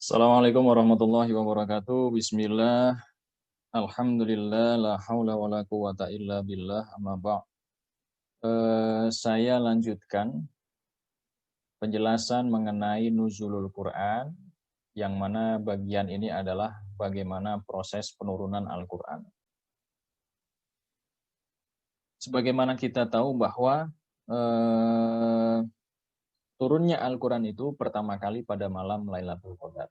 Assalamualaikum warahmatullahi wabarakatuh. Bismillah. Alhamdulillah. La haula wa la quwata illa billah. Amma ba'd. Saya lanjutkan penjelasan mengenai nuzulul Quran, yang mana bagian ini adalah bagaimana proses penurunan Al-Quran. Sebagaimana kita tahu bahwa turunnya Al-Quran itu pertama kali pada malam Lailatul Qadar.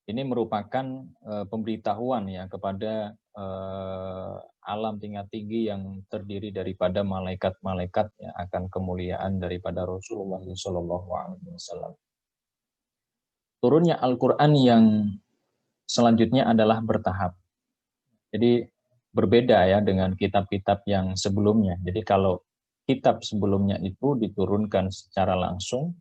Ini merupakan pemberitahuan ya kepada alam tingkat tinggi yang terdiri daripada malaikat-malaikat yang akan kemuliaan daripada Rasulullah SAW. Turunnya Al-Quran yang selanjutnya adalah bertahap. Jadi berbeda ya dengan kitab-kitab yang sebelumnya. Jadi kalau kitab sebelumnya itu diturunkan secara langsung,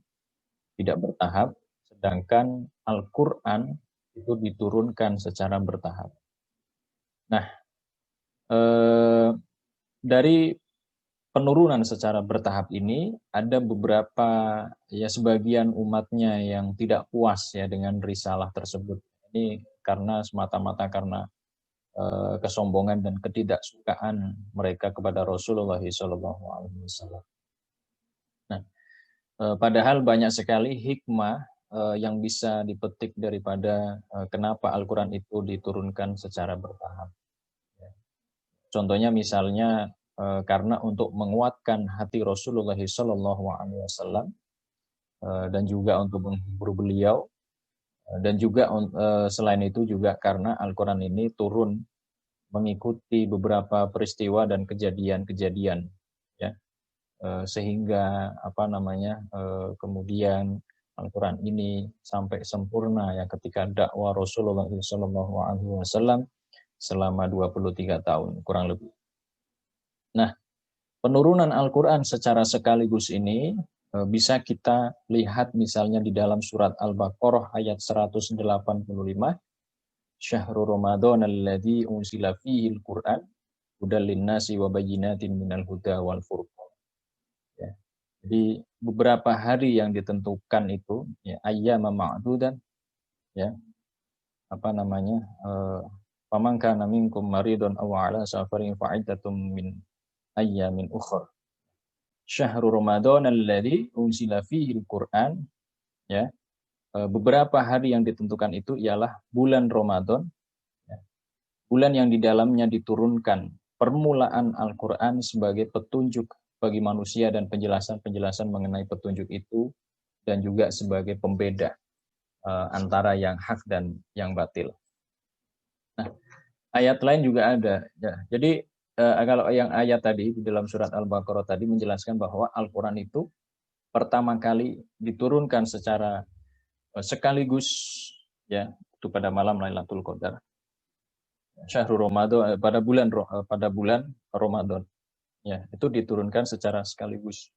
tidak bertahap, sedangkan Al-Quran itu diturunkan secara bertahap. Nah, dari penurunan secara bertahap ini ada beberapa ya sebagian umatnya yang tidak puas ya dengan risalah tersebut. Ini karena semata-mata karena kesombongan dan ketidaksukaan mereka kepada Rasulullah SAW. Nah, padahal banyak sekali hikmah yang bisa dipetik daripada kenapa Al-Quran itu diturunkan secara bertahap. Contohnya misalnya karena untuk menguatkan hati Rasulullah SAW dan juga untuk menghibur beliau, dan juga selain itu juga karena Al-Quran ini turun mengikuti beberapa peristiwa dan kejadian-kejadian, ya, sehingga kemudian Al-Quran ini sampai sempurna ya ketika dakwah Rasulullah SAW selama 23 tahun kurang lebih. Nah, penurunan Al-Quran secara sekaligus ini bisa kita lihat misalnya di dalam surat Al-Baqarah ayat 185, Syahrul Ramadan alladzi unzila fihi al-Qur'an hudal linnasi wa bayyinatin minal huda wal furqan. Ya. Jadi beberapa hari yang ditentukan itu ya ayyama ma'dudan ya faman kana minkum maridun aw ala safarin fa'iddatum min ayyamin ukhra. Syahrul Ramadan alladzi unzila fihi al-Qur'an ya. Beberapa hari yang ditentukan itu ialah bulan Ramadan, ya, bulan yang di dalamnya diturunkan permulaan Al-Quran sebagai petunjuk bagi manusia dan penjelasan-penjelasan mengenai petunjuk itu, dan juga sebagai pembeda antara yang hak dan yang batil. Nah, ayat lain juga ada. Ya. Jadi kalau yang ayat tadi di dalam surat Al-Baqarah tadi menjelaskan bahwa Al-Quran itu pertama kali diturunkan secara sekaligus ya itu pada malam Lailatul Qadar. Syahrul Ramadan pada bulan Ramadan. Ya, itu diturunkan secara sekaligus.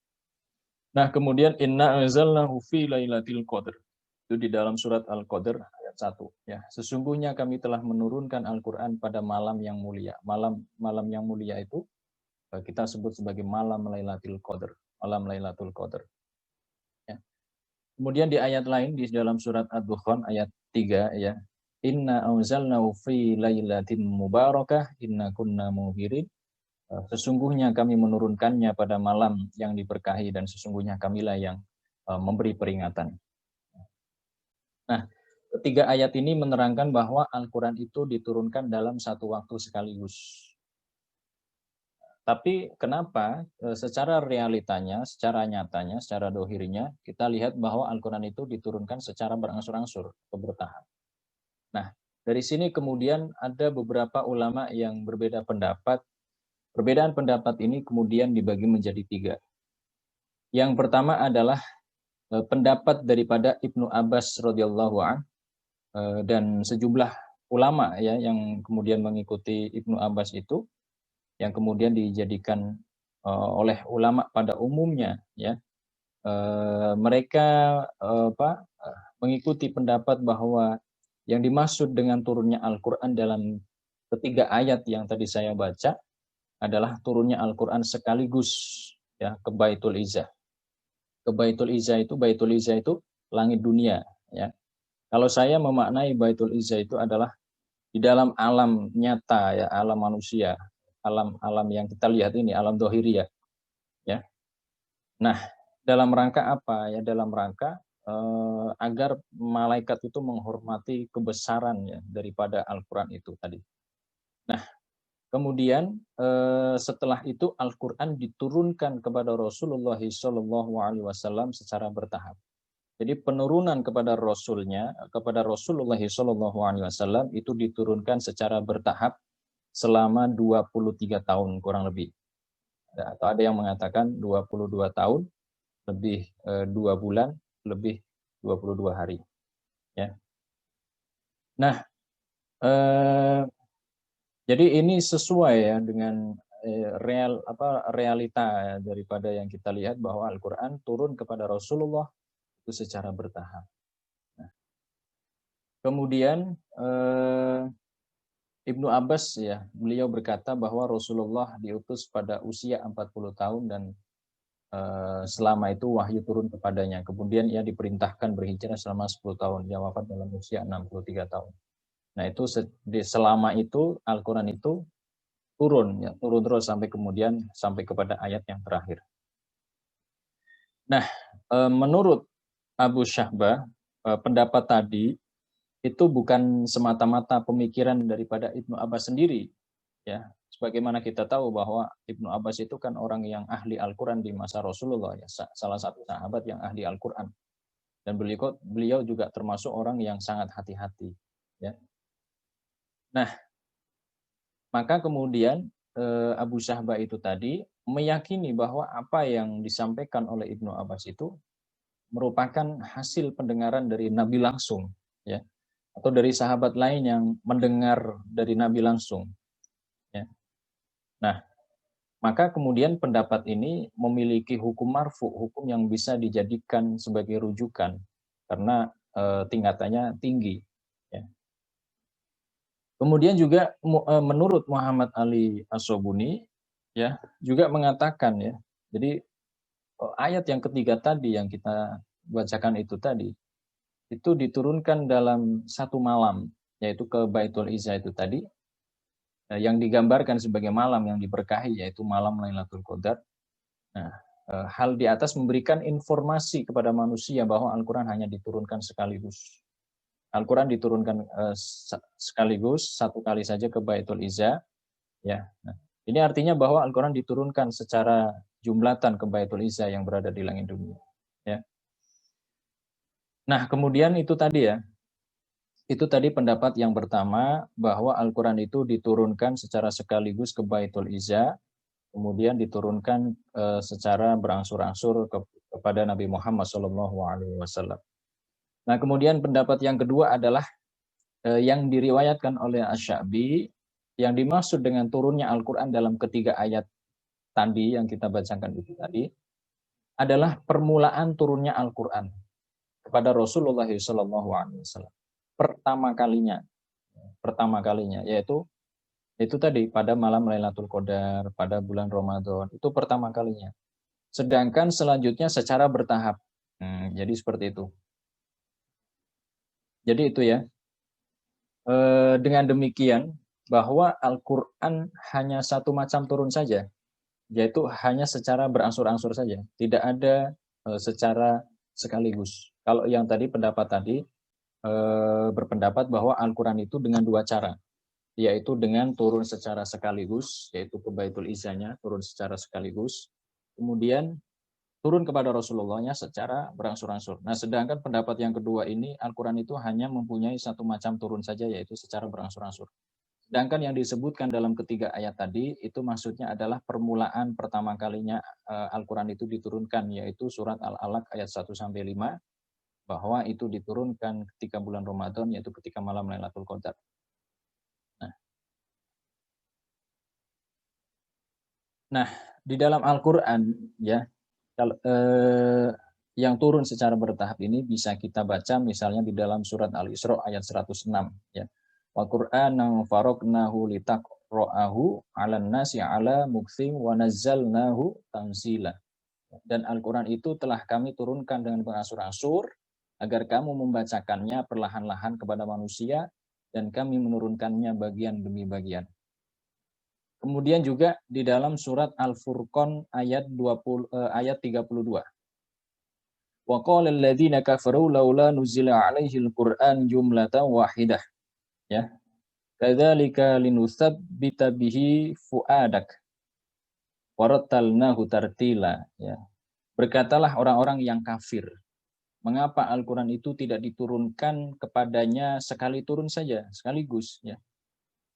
Nah, kemudian inna anzalnahu fi lailatul qadar. Itu di dalam surat Al-Qadar ayat 1 ya. Sesungguhnya kami telah menurunkan Al-Qur'an pada malam yang mulia. Malam yang mulia itu kita sebut sebagai malam Lailatul Qadar, malam Lailatul Qadar. Ya. Kemudian di ayat lain di dalam surat Ad-Dukhan ayat 3 ya. Inna anzalnahu fi lailatin mubarakah inna kunna munzirin. Sesungguhnya kami menurunkannya pada malam yang diberkahi dan sesungguhnya kamilah yang memberi peringatan. Nah, ketiga ayat ini menerangkan bahwa Al-Quran itu diturunkan dalam satu waktu sekaligus. Tapi kenapa secara realitanya, secara nyatanya, secara dohirnya, kita lihat bahwa Al-Quran itu diturunkan secara berangsur-angsur atau bertahap. Nah, dari sini kemudian ada beberapa ulama yang berbeda pendapat. Perbedaan pendapat ini kemudian dibagi menjadi 3. Yang pertama adalah pendapat daripada Ibnu Abbas radhiyallahu anhu dan sejumlah ulama ya yang kemudian mengikuti Ibnu Abbas itu, yang kemudian dijadikan oleh ulama pada umumnya ya, mereka mengikuti pendapat bahwa yang dimaksud dengan turunnya Al-Quran dalam ketiga ayat yang tadi saya baca adalah turunnya Al-Quran sekaligus ya ke Baitul Izzah. Ke Baitul Izzah itu langit dunia ya. Kalau saya memaknai Baitul Izzah itu adalah di dalam alam nyata ya, alam manusia, alam yang kita lihat ini, alam dohiriyah ya. Nah, dalam rangka apa ya? Dalam rangka agar malaikat itu menghormati kebesaran ya daripada Al-Qur'an itu tadi. Nah, kemudian setelah itu Al-Qur'an diturunkan kepada Rasulullah SAW secara bertahap. Jadi penurunan kepada Rasulnya, kepada Rasulullah SAW itu diturunkan secara bertahap selama 23 tahun kurang lebih. Atau ada yang mengatakan 22 tahun, lebih 2 bulan, lebih 22 hari. Ya. Nah, jadi ini sesuai ya dengan realita ya, daripada yang kita lihat bahwa Al-Quran turun kepada Rasulullah itu secara bertahap. Nah, kemudian Ibnu Abbas ya, beliau berkata bahwa Rasulullah diutus pada usia 40 tahun dan selama itu wahyu turun kepadanya. Kemudian ia diperintahkan berhijrah selama 10 tahun. Dia wafat dalam usia 63 tahun. Nah, itu selama itu Al-Qur'an itu turun ya, turun terus sampai kemudian sampai kepada ayat yang terakhir. Nah, menurut Abu Syahbah, pendapat tadi itu bukan semata-mata pemikiran daripada Ibnu Abbas sendiri, ya. Sebagaimana kita tahu bahwa Ibnu Abbas itu kan orang yang ahli Al-Quran di masa Rasulullah, ya, salah satu sahabat yang ahli Al-Quran. Dan beliau juga termasuk orang yang sangat hati-hati. Ya. Nah, maka kemudian Abu Syahbah itu tadi meyakini bahwa apa yang disampaikan oleh Ibnu Abbas itu merupakan hasil pendengaran dari Nabi langsung, ya, atau dari sahabat lain yang mendengar dari Nabi langsung. Ya. Nah, maka kemudian pendapat ini memiliki hukum marfu, hukum yang bisa dijadikan sebagai rujukan karena tingkatannya tinggi. Ya. Kemudian juga menurut Muhammad Ali As-Sobuni ya juga mengatakan ya, jadi ayat yang ketiga tadi yang kita bacakan itu tadi itu diturunkan dalam satu malam, yaitu ke Baitul Izzah itu tadi, yang digambarkan sebagai malam yang diberkahi, yaitu malam Lailatul Qadar. Nah, hal di atas memberikan informasi kepada manusia bahwa Al-Quran hanya diturunkan sekaligus. Al-Quran diturunkan sekaligus, satu kali saja ke Baitul Izzah. Ya. Nah, ini artinya bahwa Al-Quran diturunkan secara jumlatan ke Baitul Izzah yang berada di langit dunia. Ya. Nah, kemudian itu tadi ya, itu tadi pendapat yang pertama bahwa Al-Quran itu diturunkan secara sekaligus ke Baitul Izzah, kemudian diturunkan secara berangsur-angsur kepada Nabi Muhammad SAW. Nah, kemudian pendapat yang kedua adalah yang diriwayatkan oleh Asy-Sya'bi, yang dimaksud dengan turunnya Al-Quran dalam ketiga ayat tadi yang kita bacakan itu tadi adalah permulaan turunnya Al-Quran kepada Rasulullah SAW. Pertama kalinya, yaitu itu tadi pada malam Lailatul Qadar, pada bulan Ramadan, itu pertama kalinya. Sedangkan selanjutnya secara bertahap. Jadi seperti itu. Jadi itu ya. Dengan demikian, bahwa Al-Quran hanya satu macam turun saja, yaitu hanya secara berangsur-angsur saja. Tidak ada secara sekaligus. Kalau yang tadi pendapat tadi, berpendapat bahwa Al-Quran itu dengan dua cara, yaitu dengan turun secara sekaligus, yaitu ke Baitul Izzahnya, turun secara sekaligus, kemudian turun kepada Rasulullahnya secara berangsur-angsur. Nah, sedangkan pendapat yang kedua ini, Al-Quran itu hanya mempunyai satu macam turun saja, yaitu secara berangsur-angsur. Sedangkan yang disebutkan dalam ketiga ayat tadi, itu maksudnya adalah permulaan pertama kalinya Al-Quran itu diturunkan, yaitu surat Al-Alaq ayat 1-5, bahwa itu diturunkan ketika bulan Ramadan, yaitu ketika malam Lailatul Qadar. Nah, di dalam Al-Qur'an ya, kalau yang turun secara bertahap ini bisa kita baca misalnya di dalam surat Al-Isra ayat 106 ya. Wa Qur'anan faraqnahu litaqra'ahu 'alan nasi 'ala muktsin wa nazzalnahu tanzila. Dan Al-Qur'an itu telah kami turunkan dengan berangsur-angsur agar kamu membacakannya perlahan-lahan kepada manusia dan kami menurunkannya bagian demi bagian. Kemudian juga di dalam surat Al-Furqan ayat 32. Wa qala alladziina kafaru laula nuzila 'alaihil Qur'an jumlatan wahidah. Ya. Kadzalika linutsabbita bihi fuadak. Warattalnahu tartila. Ya. Berkatalah orang-orang yang kafir, mengapa Al-Quran itu tidak diturunkan kepadanya sekali turun saja, sekaligus. Ya.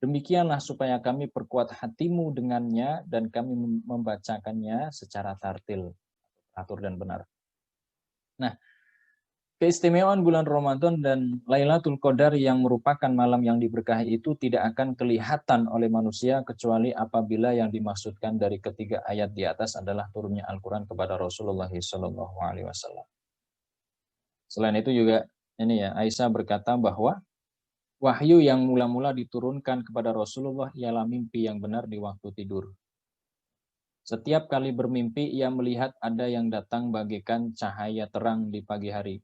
Demikianlah supaya kami perkuat hatimu dengannya dan kami membacakannya secara tartil, atur dan benar. Nah, keistimewaan bulan Ramadan dan Lailatul Qadar yang merupakan malam yang diberkahi itu tidak akan kelihatan oleh manusia kecuali apabila yang dimaksudkan dari ketiga ayat di atas adalah turunnya Al-Quran kepada Rasulullah SAW. Selain itu juga ini ya, Aisyah berkata bahwa wahyu yang mula-mula diturunkan kepada Rasulullah ialah mimpi yang benar di waktu tidur. Setiap kali bermimpi ia melihat ada yang datang bagaikan cahaya terang di pagi hari.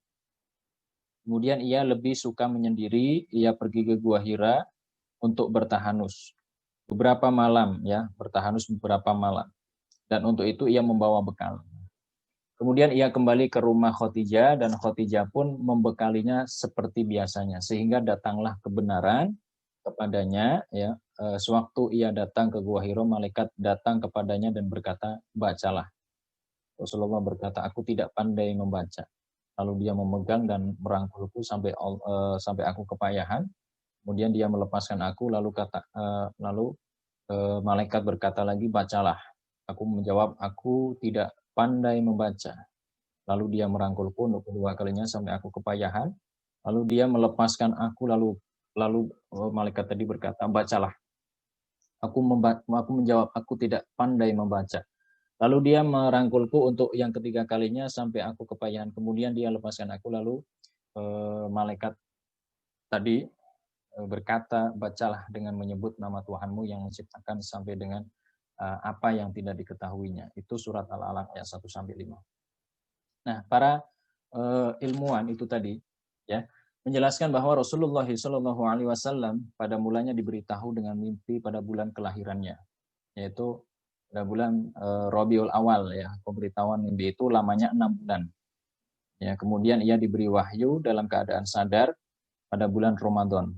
Kemudian ia lebih suka menyendiri, ia pergi ke Gua Hira untuk bertahanus. Beberapa malam ya, bertahanus beberapa malam. Dan untuk itu ia membawa bekal. Kemudian ia kembali ke rumah Khadijah dan Khadijah pun membekalinya seperti biasanya sehingga datanglah kebenaran kepadanya ya. Sewaktu ia datang ke Gua Hira, malaikat datang kepadanya dan berkata, "Bacalah." Rasulullah berkata, "Aku tidak pandai membaca." Lalu dia memegang dan merangkulku sampai aku kepayahan. Kemudian dia melepaskan aku lalu malaikat berkata lagi, "Bacalah." Aku menjawab, "Aku tidak pandai membaca." Lalu dia merangkulku untuk kedua kalinya sampai aku kepayahan. Lalu dia melepaskan aku lalu malaikat tadi berkata, "Bacalah." Aku menjawab, "Aku tidak pandai membaca." Lalu dia merangkulku untuk yang ketiga kalinya sampai aku kepayahan. Kemudian dia lepaskan aku lalu malaikat tadi berkata, "Bacalah dengan menyebut nama Tuhanmu yang menciptakan sampai dengan apa yang tidak diketahuinya." Itu surat Al-Alaq ayat 1 sampai 5. Nah, para ilmuwan itu tadi ya menjelaskan bahwa Rasulullah SAW pada mulanya diberitahu dengan mimpi pada bulan kelahirannya, yaitu pada bulan Rabiul Awal ya. Pemberitahuan mimpi itu lamanya 6 bulan. Ya, kemudian ia diberi wahyu dalam keadaan sadar pada bulan Ramadan.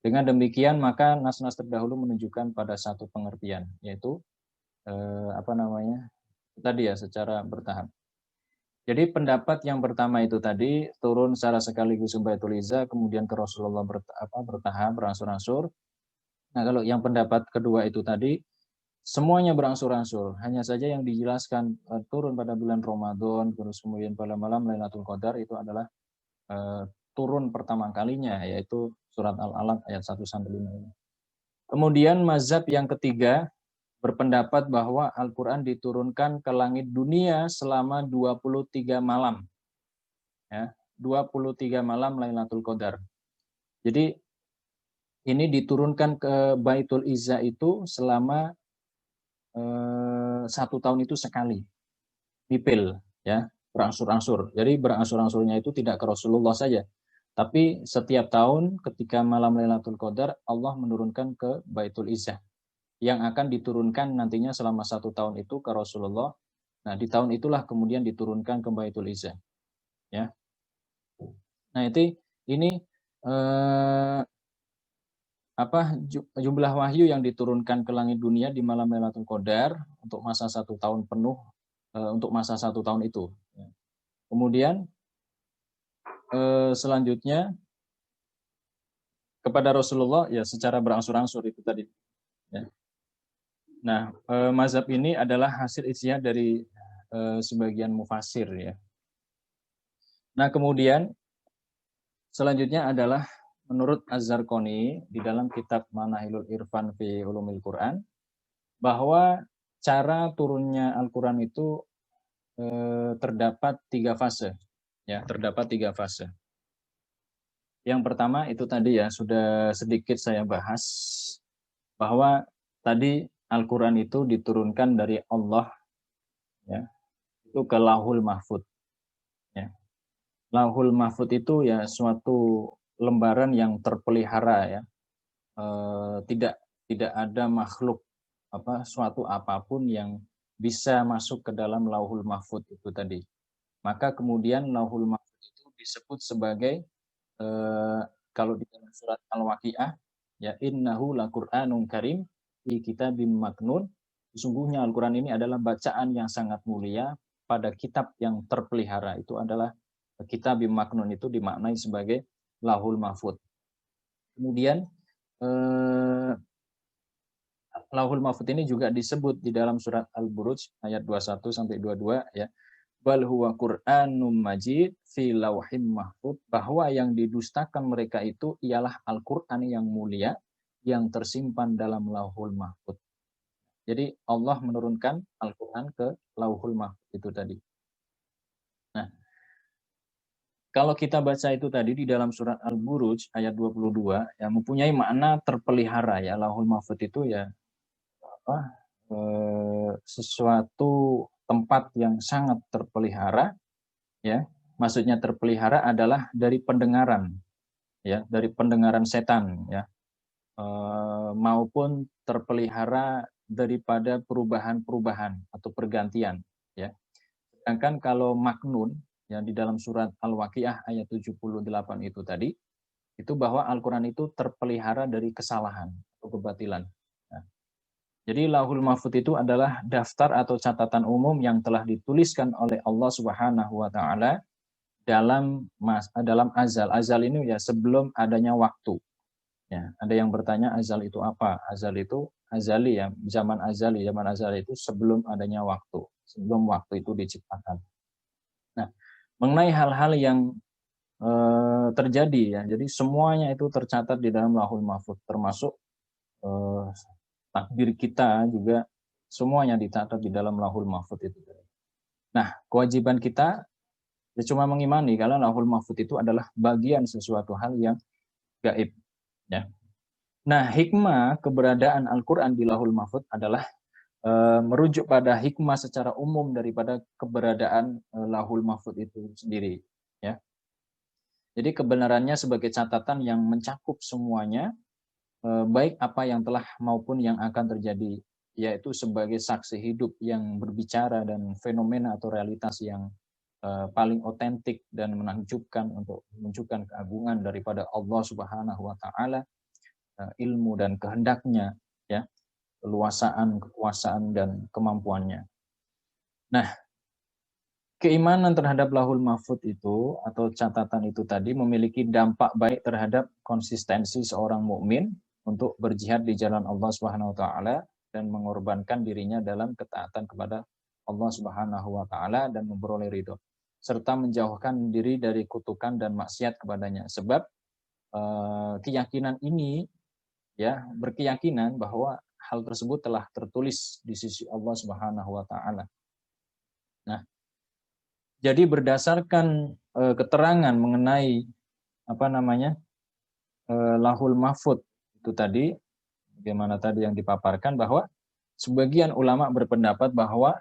Dengan demikian maka nas-nas terdahulu menunjukkan pada satu pengertian, yaitu tadi ya secara bertahap. Jadi pendapat yang pertama itu tadi turun secara sekaligus ke Baitul Izza, kemudian ke Rasulullah bertahap, berangsur-angsur. Nah, kalau yang pendapat kedua itu tadi semuanya berangsur-angsur, hanya saja yang dijelaskan turun pada bulan Ramadan, terus kemudian pada malam Lailatul Qadar itu adalah turun pertama kalinya, yaitu surat Al-Alaq ayat 1 sampai 5 ini. Kemudian mazhab yang ketiga berpendapat bahwa Al-Quran diturunkan ke langit dunia selama 23 malam. Ya, 23 malam Lailatul Qadar. Jadi ini diturunkan ke Baitul Izza itu selama 1 tahun itu sekali. Dipil ya, berangsur-angsur. Jadi berangsur-angsurnya itu tidak ke Rasulullah saja, tapi setiap tahun ketika malam Lailatul Qadar Allah menurunkan ke Baitul Izzah yang akan diturunkan nantinya selama 1 tahun itu ke Rasulullah. Nah, di tahun itulah kemudian diturunkan ke Baitul Izzah. Ya. Nah, ini jumlah wahyu yang diturunkan ke langit dunia di malam Lailatul Qadar untuk masa 1 tahun penuh, untuk masa 1 tahun itu. Kemudian selanjutnya kepada Rasulullah ya secara berangsur-angsur itu tadi. Ya. Nah, mazhab ini adalah hasil ijtihad dari sebagian mufasir ya. Nah, kemudian selanjutnya adalah menurut Az-Zarqani di dalam kitab Manahilul Irfan fi Ulumil Quran bahwa cara turunnya Al-Quran itu terdapat 3 fase. Ya, terdapat 3 fase. Yang pertama itu tadi ya sudah sedikit saya bahas bahwa tadi Al-Quran itu diturunkan dari Allah ya, itu ke Lauhul Mahfud. Ya. Lauhul Mahfud itu ya suatu lembaran yang terpelihara ya. Tidak tidak ada makhluk suatu apapun yang bisa masuk ke dalam Lauhul Mahfud itu tadi. Maka kemudian Lauhul Mahfud itu disebut sebagai kalau di dalam surat Al-Waqiah ya innahu laqur'anun karim fi kitabim maknun. Sesungguhnya Al-Qur'an ini adalah bacaan yang sangat mulia pada kitab yang terpelihara. Itu adalah kitabim maknun, itu dimaknai sebagai Lauhul Mahfud. Kemudian Lauhul Mahfud ini juga disebut di dalam surat Al-Buruj ayat 21 sampai 22 ya. Bal huwa Qur'anum Majid fi lauhim mahfud, bahwa yang didustakan mereka itu ialah Al-Qur'an yang mulia yang tersimpan dalam Lauhul Mahfud. Jadi Allah menurunkan Al-Qur'an ke Lauhul Mahfud itu tadi. Nah, kalau kita baca itu tadi di dalam surat Al-Buruj ayat 22 ya mempunyai makna terpelihara ya. Lauhul Mahfud itu ya sesuatu tempat yang sangat terpelihara ya. Maksudnya terpelihara adalah dari pendengaran ya, dari pendengaran setan ya, maupun terpelihara daripada perubahan-perubahan atau pergantian ya. Sedangkan kalau maknun yang di dalam surat Al-Waqiah ayat 78 itu tadi, itu bahwa Al-Qur'an itu terpelihara dari kesalahan atau kebatilan. Nah, jadi Lauhul Mahfud itu adalah daftar atau catatan umum yang telah dituliskan oleh Allah Subhanahu wa taala dalam azal. Azal ini ya sebelum adanya waktu. Ya, ada yang bertanya azal itu apa? Azal itu azali ya, zaman azali itu sebelum adanya waktu, sebelum waktu itu diciptakan. Nah, mengenai hal-hal yang terjadi ya, jadi semuanya itu tercatat di dalam Lauhul Mahfud, termasuk takdir kita juga semuanya dicatat di dalam Lauhul Mahfud itu. Nah, kewajiban kita ya cuma mengimani kalau Lauhul Mahfud itu adalah bagian sesuatu hal yang gaib ya. Nah, hikmah keberadaan Al-Qur'an di Lauhul Mahfud adalah merujuk pada hikmah secara umum daripada keberadaan Lauhul Mahfud itu sendiri ya. Jadi kebenarannya sebagai catatan yang mencakup semuanya, baik apa yang telah maupun yang akan terjadi, yaitu sebagai saksi hidup yang berbicara dan fenomena atau realitas yang paling otentik dan menakjubkan untuk menunjukkan keagungan daripada Allah Subhanahu wa taala, ilmu dan kehendaknya ya, keluasaan, kekuasaan dan kemampuannya. Nah, keimanan terhadap Lauhul Mahfud itu atau catatan itu tadi memiliki dampak baik terhadap konsistensi seorang mukmin untuk berjihad di jalan Allah Subhanahu wa taala dan mengorbankan dirinya dalam ketaatan kepada Allah Subhanahu wa taala dan memperoleh ridho, serta menjauhkan diri dari kutukan dan maksiat kepadanya. Sebab keyakinan ini ya, berkeyakinan bahwa hal tersebut telah tertulis di sisi Allah Subhanahu wa taala. Nah, jadi berdasarkan keterangan mengenai Lauhul Mahfud itu tadi, bagaimana tadi yang dipaparkan bahwa sebagian ulama berpendapat bahwa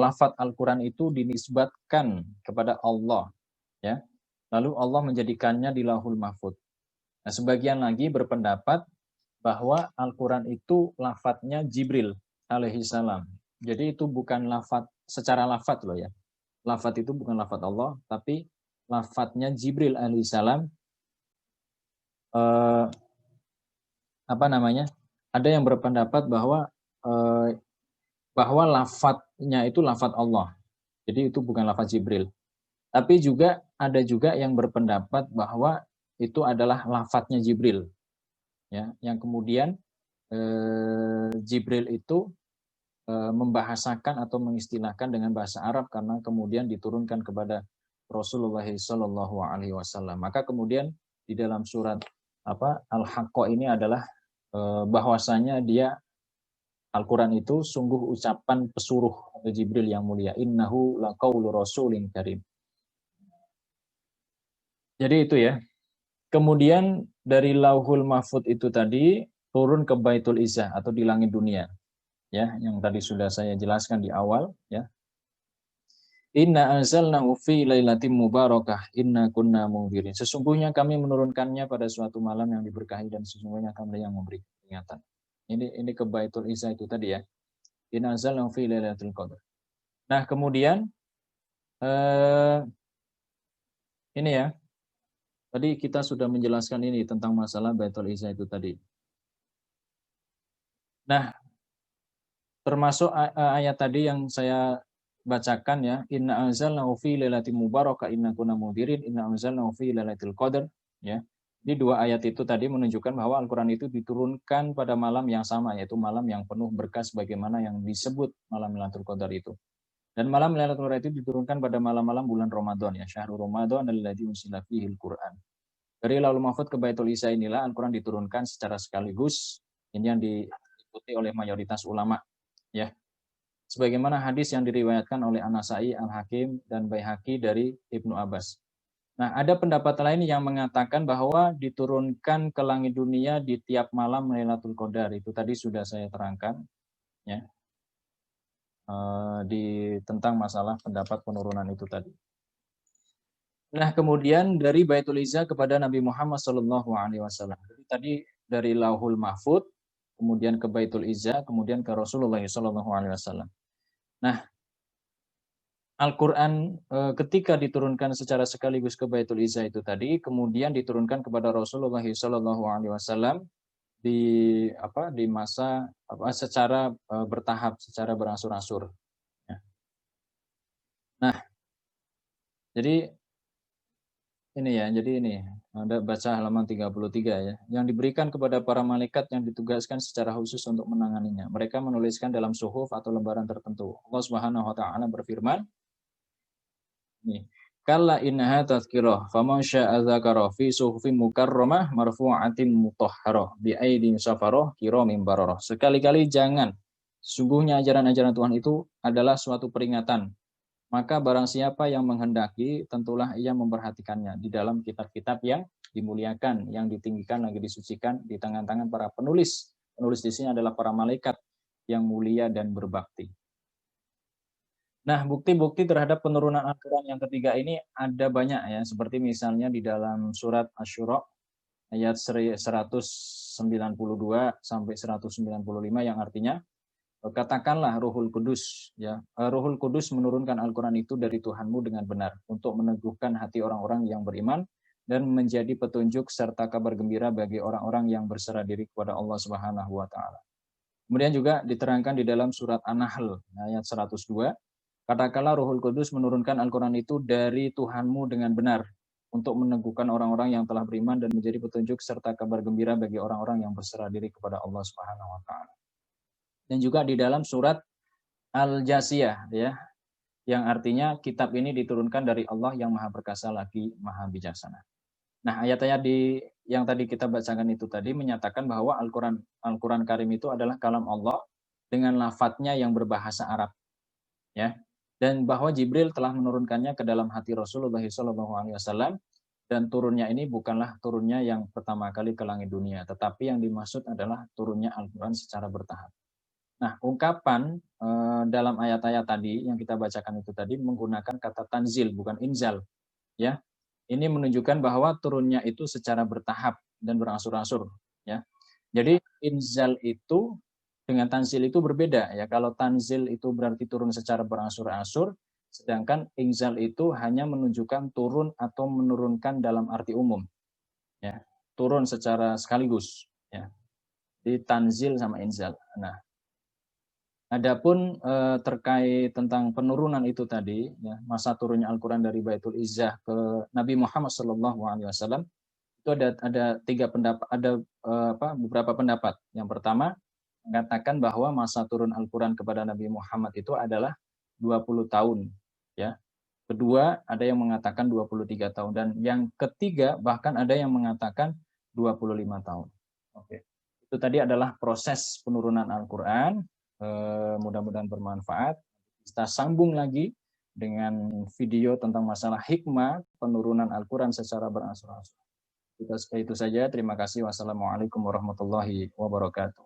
lafadz Al-Qur'an itu dinisbatkan kepada Allah ya. Lalu Allah menjadikannya di Lauhul Mahfud. Nah, sebagian lagi berpendapat bahwa Al-Qur'an itu lafadznya Jibril alaihi salam. Jadi itu bukan lafadz secara lafadz loh ya. Lafadz itu bukan lafadz Allah, tapi lafadznya Jibril alaihissalam. Ada yang berpendapat bahwa lafadznya itu lafadz Allah. Jadi itu bukan lafadz Jibril. Tapi juga ada juga yang berpendapat bahwa itu adalah lafadznya Jibril. Ya, yang kemudian Jibril itu membahasakan atau mengistilahkan dengan bahasa Arab karena kemudian diturunkan kepada Rasulullah Shallallahu Alaihi Wasallam. Maka kemudian di dalam surat Al-Haqqah ini adalah bahwasanya dia Al-Quran itu sungguh ucapan pesuruh atau Jibril yang mulia. Innahu laqaulu rasulin karim. Jadi itu ya. Kemudian dari Lauhul Mahfud itu tadi turun ke Baitul Izzah atau di langit dunia. Ya, yang tadi sudah saya jelaskan di awal ya. Inna anzalnahu fi lailatin mubarakah inna kunna mundzirin. Sesungguhnya kami menurunkannya pada suatu malam yang diberkahi dan sesungguhnya kami yang memberi peringatan. Ini ke Baitul Izzah itu tadi ya. Inna anzalnahu fi lailatul qadar. Nah, kemudian ini ya. Tadi kita sudah menjelaskan ini tentang masalah Baitul Izzah itu tadi. Nah, termasuk ayat tadi yang saya bacakan ya, inna anzalnahu fi lailatin mubarakah inna kunna mundzirin inna anzalnahu fi lailatul qadar ya. Di dua ayat itu tadi menunjukkan bahwa Al-Qur'an itu diturunkan pada malam yang sama, yaitu malam yang penuh berkah sebagaimana yang disebut malam Lailatul Qadar itu. Dan malam Lailatul Qadar itu diturunkan pada malam-malam bulan Ramadan ya, syahrul Ramadan alladzi unzila fihil Qur'an. Dari Laul Mahfud ke Baitul Izzah inilah Al-Qur'an diturunkan secara sekaligus, ini yang diikuti oleh mayoritas ulama ya. Sebagaimana hadis yang diriwayatkan oleh An-Nasa'i, Al-Hakim, dan Baihaqi dari Ibnu Abbas. Nah, ada pendapat lain yang mengatakan bahwa diturunkan ke langit dunia di tiap malam Lailatul Qadar. Itu tadi sudah saya terangkan ya. Tentang masalah pendapat penurunan itu tadi. Nah, kemudian dari Baitul Izzah kepada Nabi Muhammad SAW. Jadi tadi dari Lauhul Mahfud, kemudian ke Baitul Izzah, kemudian ke Rasulullah SAW. Nah, Al-Quran ketika diturunkan secara sekaligus ke Baitul Izzah itu tadi, kemudian diturunkan kepada Rasulullah SAW di masa secara bertahap, secara berangsur-angsur. Ya. Nah, jadi ini Anda baca halaman 33 ya, yang diberikan kepada para malaikat yang ditugaskan secara khusus untuk menanganinya. Mereka menuliskan dalam suhuf atau lembaran tertentu. Allah Subhanahu wa taala berfirman, nih, kalla innaha tadhkirah faman syaa'a dzakara fi suhufin mukarramah marfu'atin mutahharah bi aidin safarah kiramin bararah. Sekali-kali jangan. Sungguhnya ajaran-ajaran Tuhan itu adalah suatu peringatan. Maka barang siapa yang menghendaki, tentulah ia memperhatikannya di dalam kitab-kitab yang dimuliakan, yang ditinggikan lagi disucikan di tangan-tangan para penulis. Penulis di sini adalah para malaikat yang mulia dan berbakti. Nah, bukti-bukti terhadap penurunan Al-Quran yang ketiga ini ada banyak ya, seperti misalnya di dalam surat Asy-Syura ayat 192 sampai 195 yang artinya katakanlah Ruhul Kudus ya, Ruhul Kudus menurunkan Al-Quran itu dari Tuhanmu dengan benar untuk meneguhkan hati orang-orang yang beriman dan menjadi petunjuk serta kabar gembira bagi orang-orang yang berserah diri kepada Allah Subhanahu wa taala. Kemudian juga diterangkan di dalam surat An-Nahl ayat 102, katakanlah Ruhul Kudus menurunkan Al-Quran itu dari Tuhanmu dengan benar untuk meneguhkan orang-orang yang telah beriman dan menjadi petunjuk serta kabar gembira bagi orang-orang yang berserah diri kepada Allah Subhanahu wa taala. Dan juga di dalam surat Al-Jasiyah ya, yang artinya kitab ini diturunkan dari Allah yang Maha Perkasa lagi Maha Bijaksana. Nah, ayat-ayat yang tadi kita bacakan itu tadi menyatakan bahwa Al-Quran Karim itu adalah kalam Allah dengan lafadznya yang berbahasa Arab ya. Dan bahwa Jibril telah menurunkannya ke dalam hati Rasulullah SAW dan turunnya ini bukanlah turunnya yang pertama kali ke langit dunia, tetapi yang dimaksud adalah turunnya Al-Quran secara bertahap. Nah, ungkapan dalam ayat-ayat tadi yang kita bacakan itu tadi menggunakan kata tanzil bukan inzal ya. Ini menunjukkan bahwa turunnya itu secara bertahap dan berangsur-angsur ya. Jadi inzal itu dengan tanzil itu berbeda ya. Kalau tanzil itu berarti turun secara berangsur-angsur, sedangkan inzal itu hanya menunjukkan turun atau menurunkan dalam arti umum ya. Turun secara sekaligus ya. Di tanzil sama inzal. Nah, adapun terkait tentang penurunan itu tadi, ya, masa turunnya Al-Quran dari Baitul Izzah ke Nabi Muhammad SAW, itu ada tiga pendapat, ada beberapa pendapat. Yang pertama mengatakan bahwa masa turun Al-Quran kepada Nabi Muhammad itu adalah 20 tahun. Ya. Kedua, ada yang mengatakan 23 tahun. Dan yang ketiga, bahkan ada yang mengatakan 25 tahun. Oke. Itu tadi adalah proses penurunan Al-Quran. Mudah-mudahan bermanfaat. Kita sambung lagi dengan video tentang masalah hikmah penurunan Al-Quran secara berangsur-angsur. Itu saja. Terima kasih. Wassalamualaikum warahmatullahi wabarakatuh.